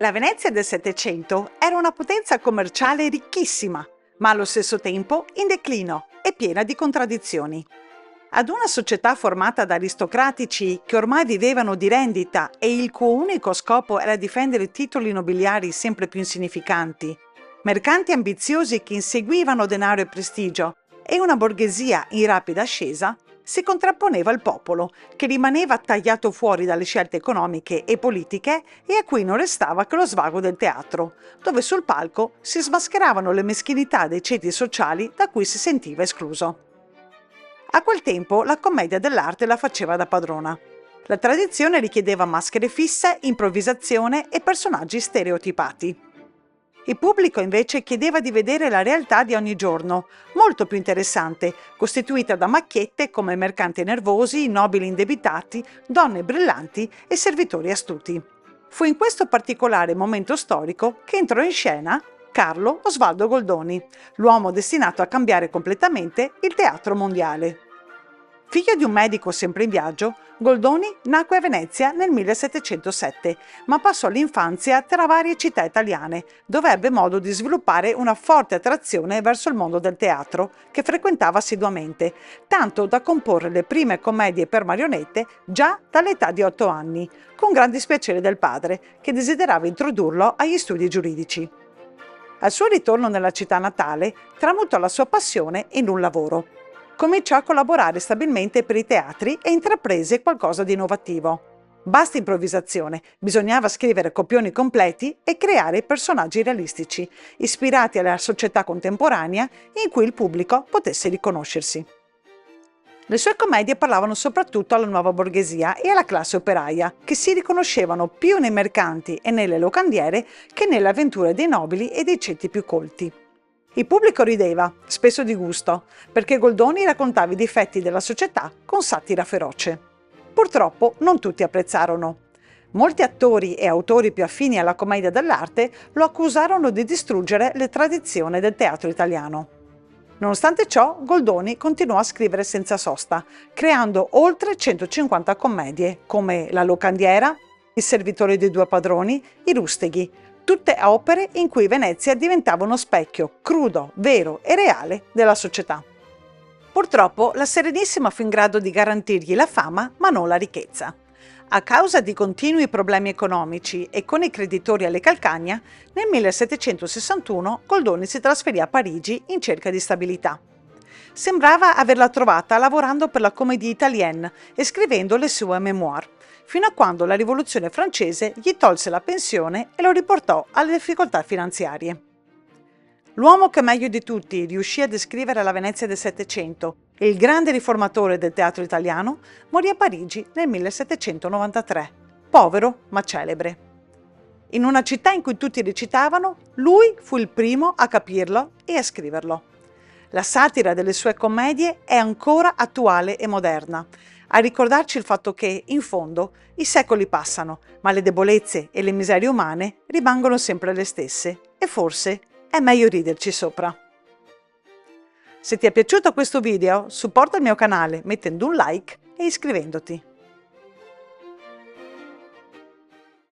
La Venezia del Settecento era una potenza commerciale ricchissima, ma allo stesso tempo in declino e piena di contraddizioni. Ad una società formata da aristocratici che ormai vivevano di rendita e il cui unico scopo era difendere titoli nobiliari sempre più insignificanti, mercanti ambiziosi che inseguivano denaro e prestigio e una borghesia in rapida ascesa, si contrapponeva il popolo, che rimaneva tagliato fuori dalle scelte economiche e politiche e a cui non restava che lo svago del teatro, dove sul palco si smascheravano le meschinità dei ceti sociali da cui si sentiva escluso. A quel tempo la commedia dell'arte la faceva da padrona. La tradizione richiedeva maschere fisse, improvvisazione e personaggi stereotipati. Il pubblico invece chiedeva di vedere la realtà di ogni giorno, molto più interessante, costituita da macchiette come mercanti nervosi, nobili indebitati, donne brillanti e servitori astuti. Fu in questo particolare momento storico che entrò in scena Carlo Osvaldo Goldoni, l'uomo destinato a cambiare completamente il teatro mondiale. Figlio di un medico sempre in viaggio, Goldoni nacque a Venezia nel 1707, ma passò l'infanzia tra varie città italiane, dove ebbe modo di sviluppare una forte attrazione verso il mondo del teatro, che frequentava assiduamente, tanto da comporre le prime commedie per marionette già dall'età di 8 anni, con gran dispiacere del padre, che desiderava introdurlo agli studi giuridici. Al suo ritorno nella città natale, tramutò la sua passione in un lavoro. Cominciò a collaborare stabilmente per i teatri e intraprese qualcosa di innovativo. Basta improvvisazione, bisognava scrivere copioni completi e creare personaggi realistici, ispirati alla società contemporanea in cui il pubblico potesse riconoscersi. Le sue commedie parlavano soprattutto alla nuova borghesia e alla classe operaia, che si riconoscevano più nei mercanti e nelle locandiere che nelle avventure dei nobili e dei ceti più colti. Il pubblico rideva, spesso di gusto, perché Goldoni raccontava i difetti della società con satira feroce. Purtroppo non tutti apprezzarono. Molti attori e autori più affini alla commedia dell'arte lo accusarono di distruggere le tradizioni del teatro italiano. Nonostante ciò, Goldoni continuò a scrivere senza sosta, creando oltre 150 commedie, come La locandiera, Il servitore dei due padroni, I rusteghi, tutte opere in cui Venezia diventava uno specchio crudo, vero e reale della società. Purtroppo la Serenissima fu in grado di garantirgli la fama, ma non la ricchezza. A causa di continui problemi economici e con i creditori alle calcagna, nel 1761 Goldoni si trasferì a Parigi in cerca di stabilità. Sembrava averla trovata lavorando per la Comédie Italienne e scrivendo le sue mémoires, fino a quando la rivoluzione francese gli tolse la pensione e lo riportò alle difficoltà finanziarie. L'uomo che meglio di tutti riuscì a descrivere la Venezia del Settecento e il grande riformatore del teatro italiano morì a Parigi nel 1793, povero ma celebre. In una città in cui tutti recitavano, lui fu il primo a capirlo e a scriverlo. La satira delle sue commedie è ancora attuale e moderna, a ricordarci il fatto che, in fondo, i secoli passano, ma le debolezze e le miserie umane rimangono sempre le stesse e forse è meglio riderci sopra. Se ti è piaciuto questo video, supporta il mio canale mettendo un like e iscrivendoti.